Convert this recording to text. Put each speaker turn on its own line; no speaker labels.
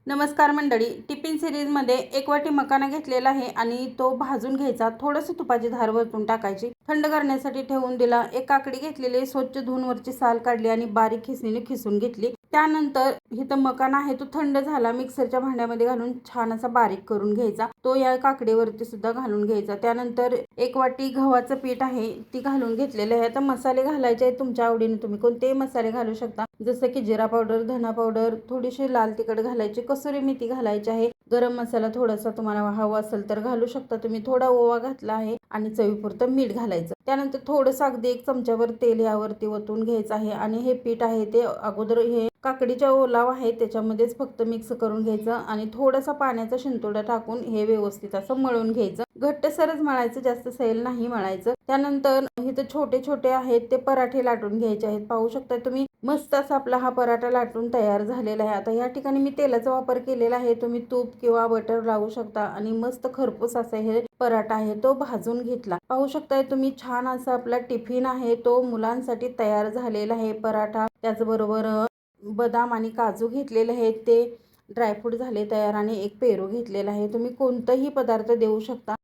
नमस्कार मंडळी, टिफिन सिरीजमध्ये एक वाटी मकाना घेतलेला आहे आणि तो भाजून घ्यायचा. थोडंसं तुपाची धार वरतून टाकायची, थंड करण्यासाठी ठेवून दिला. एक काकडी घेतलेली, स्वच्छ धुवून वरची साल काढली आणि बारीक खिसणीने खिसून घेतली. त्यानंतर इथं मकाना आहे तो थंड झाला, मिक्सरच्या भांड्यामध्ये घालून छान असा बारीक करून घ्यायचा. तो या काकडीवरती सुद्धा घालून घ्यायचा. त्यानंतर एक वाटी गव्हाचं पीठ आहे ती घालून घेतलेलं आहे. आता मसाले घालायचे आहेत तुमच्या आवडीने, तुम्ही कोणतेही मसाले घालू शकता, जसं की जिरा पावडर, धना पावडर, थोडीशी लाल तिखट घालायची, कसुरी मेथी घालायची आहे, गरम मसाला थोडासा तुम्हाला हवा असेल तर घालू शकता तुम्ही, थोडा ओवा घातला आहे आणि चवीपुरतं मीठ घालायचं. त्यानंतर थोडंसं अगदी 1 चमच्यावर तेल यावरती ओतून घ्यायचं आहे आणि हे पीठ आहे ते अगोदर हे काकडीच्या ओलावा आहे त्याच्यामध्येच फक्त मिक्स करून घ्यायचं आणि थोडासा पाण्याचा शिंतोडा टाकून हे व्यवस्थित असं मळून घ्यायचं. घट्टसरच मळायचं, जास्त सैल नाही मळायचं. त्यानंतर इथे छोटे छोटे आहेत ते पराठे लाटून घ्यायचे आहेत. पाहू शकता तुम्ही, मस्त असा आपला हा पराठा लाटून तयार झालेला आहे. आता या ठिकाणी मी तेलाचा वापर केलेला आहे, तुम्ही तूप किंवा बटर लावू शकता आणि मस्त खरपूस असा हे पराठा आहे तो भाजून घेतला. पाहू शकताय तुम्ही, छान असा आपला टिफिन आहे तो मुलांसाठी तयार झालेला आहे. पराठा, त्याचबरोबर बदाम आणि काजू घेतलेले आहेत, ते ड्रायफ्रूट झाले तयार आणि एक पेरू घेतलेला आहे. तुम्ही कोणताही पदार्थ देऊ शकता.